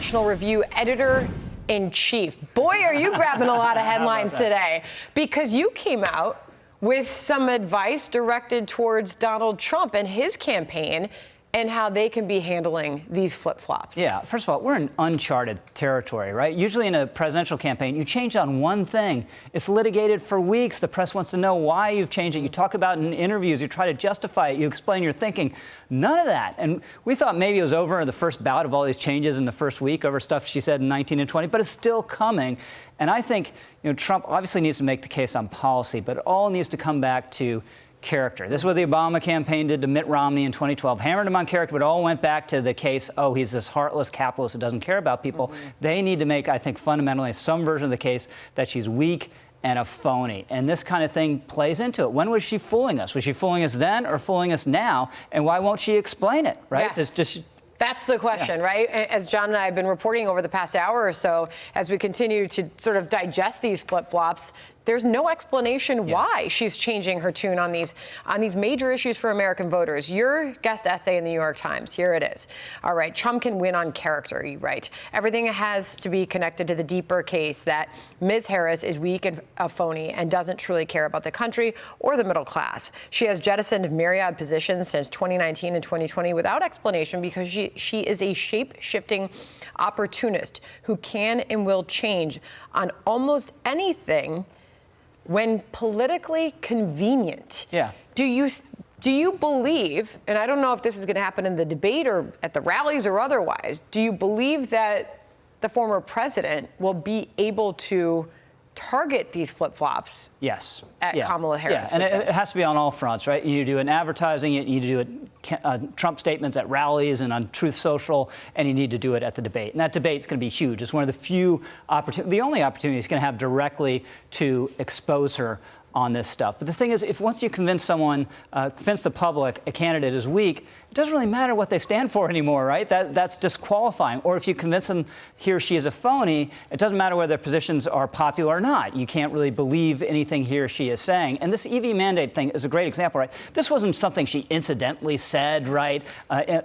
National Review editor-in-chief. Boy, are you grabbing a lot of headlines today, because you came out with some advice directed towards Donald Trump and his campaign and how they can be handling these flip-flops. Yeah, first of all, we're in uncharted territory, right? Usually in a presidential campaign, you change on one thing. It's litigated for weeks. The press wants to know why you've changed it. You talk about it in interviews. You try to justify it. You explain your thinking. None of that. And we thought maybe it was over in the first bout of all these changes in the first week over stuff she said in 19 and 20, but it's still coming. And I think, Trump obviously needs to make the case on policy, but it all needs to come back to character. This is what the Obama campaign did to Mitt Romney in 2012. Hammered him on character, but it all went back to the case, oh, he's this heartless capitalist who doesn't care about people. Mm-hmm. They need to make, I think, fundamentally some version of the case that she's weak and a phony. And this kind of thing plays into it. When was she fooling us? Was she fooling us then or fooling us now? And why won't she explain it, right? Yeah. That's the question, right? As John and I have been reporting over the past hour or so, as we continue to sort of digest these flip-flops, there's no explanation why she's changing her tune on these major issues for American voters. Your guest essay in the New York Times, here it is. All right, Trump can win on character, you write. Everything has to be connected to the deeper case that Ms. Harris is weak and a phony and doesn't truly care about the country or the middle class. She has jettisoned myriad positions since 2019 and 2020 without explanation because she is a shape-shifting opportunist who can and will change on almost anything when politically convenient. Yeah. Do you believe, and I don't know if this is going to happen in the debate or at the rallies or otherwise, do you believe that the former president will be able to target these flip-flops at Kamala Harris? Yeah, and it has to be on all fronts, right? You need to do it in advertising, you need to do it Trump statements at rallies and on Truth Social, and you need to do it at the debate. And that debate's going to be huge. It's one of the few opportunities, the only opportunity he's going to have directly to expose her on this stuff. But the thing is, if once you convince someone, convince the public a candidate is weak, it doesn't really matter what they stand for anymore, right? That's disqualifying. Or if you convince them he or she is a phony, it doesn't matter whether their positions are popular or not. You can't really believe anything he or she is saying. And this EV mandate thing is a great example, right? This wasn't something she incidentally said, right,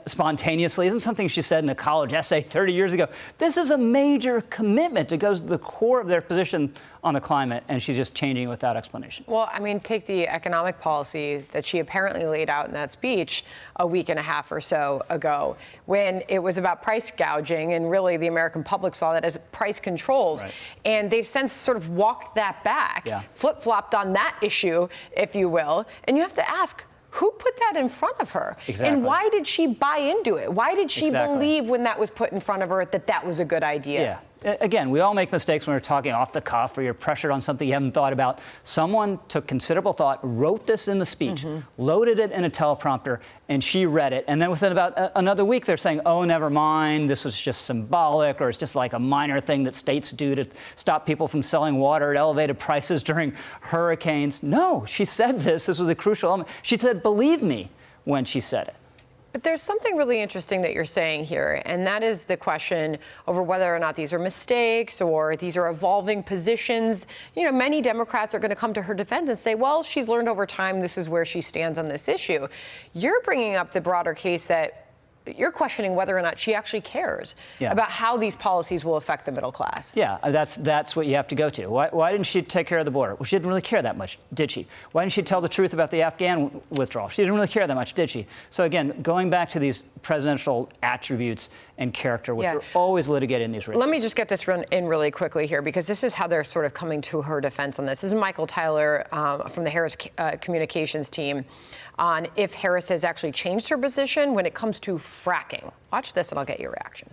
spontaneously. It isn't something she said in a college essay 30 years ago. This is a major commitment. It goes to the core of their position on the climate, and she's just changing it without explanation. Well, I mean, take the economic policy that she apparently laid out in that speech a week and a half or so ago, when it was about price gouging, and really the American public saw that as price controls. Right. And they've since sort of walked that back, flip-flopped on that issue, if you will. And you have to ask, who put that in front of her? Exactly. And why did she buy into it? Why did she believe when that was put in front of her that that was a good idea? Yeah. Again, we all make mistakes when we're talking off the cuff or you're pressured on something you haven't thought about. Someone took considerable thought, wrote this in the speech, loaded it in a teleprompter, and she read it. And then within about another week, they're saying, oh, never mind, this was just symbolic, or it's just like a minor thing that states do to stop people from selling water at elevated prices during hurricanes. No, she said this. This was a crucial element. She said, believe me, when she said it. But there's something really interesting that you're saying here, and that is the question over whether or not these are mistakes or these are evolving positions. Many Democrats are going to come to her defense and say, well, she's learned over time this is where she stands on this issue. You're bringing up the broader case that you're questioning whether or not she actually cares about how these policies will affect the middle class. Yeah, that's what you have to go to. Why didn't she take care of the border? Well, she didn't really care that much, did she? Why didn't she tell the truth about the Afghan withdrawal? She didn't really care that much, did she? So again, going back to these presidential attributes and character, which are always litigated in these races. Let me just get this in really quickly here, because this is how they're sort of coming to her defense on this. This is Michael Tyler from the Harris communications team on if Harris has actually changed her position when it comes to fracking. Watch this and I'll get your reaction.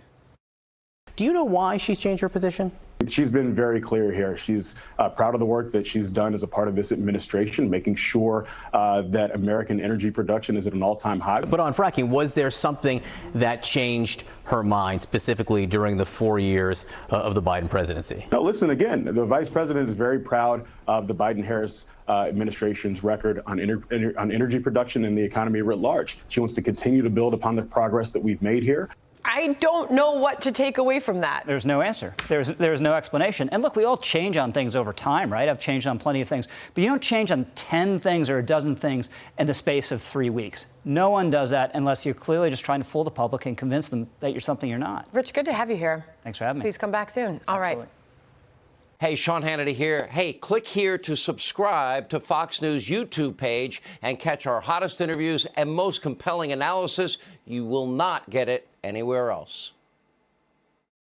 Do you know why she's changed her position? She's been very clear here. She's proud of the work that she's done as a part of this administration, making sure that American energy production is at an all-time high. But on fracking, was there something that changed her mind, specifically during the 4 years of the Biden presidency? No, listen, again, the vice president is very proud of the Biden-Harris administration's record on energy production and the economy writ large. She wants to continue to build upon the progress that we've made here. I don't know what to take away from that. There's no answer. There's no explanation. And look, we all change on things over time, right? I've changed on plenty of things. But you don't change on 10 things or a dozen things in the space of 3 weeks. No one does that unless you're clearly just trying to fool the public and convince them that you're something you're not. Rich, good to have you here. Thanks for having me. Please come back soon. All right. Absolutely. Hey, Sean Hannity here. Hey, click here to subscribe to Fox News YouTube page and catch our hottest interviews and most compelling analysis. You will not get it anywhere else.